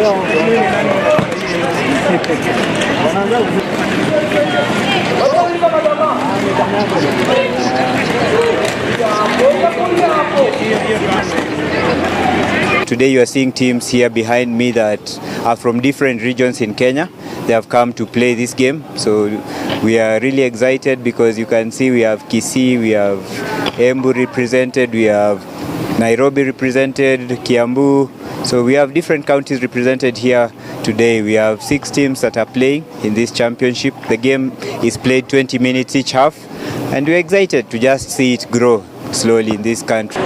Today you are seeing teams here behind me that are from different regions in Kenya. They have come to play this game. So we are really excited because you can see we have Kisii, we have Embu represented, we have Nairobi represented, Kiambu. So we have different counties represented here today. We have 6 teams that are playing in this championship. The game is played 20 minutes each half, and we're excited to just see it grow slowly in this country.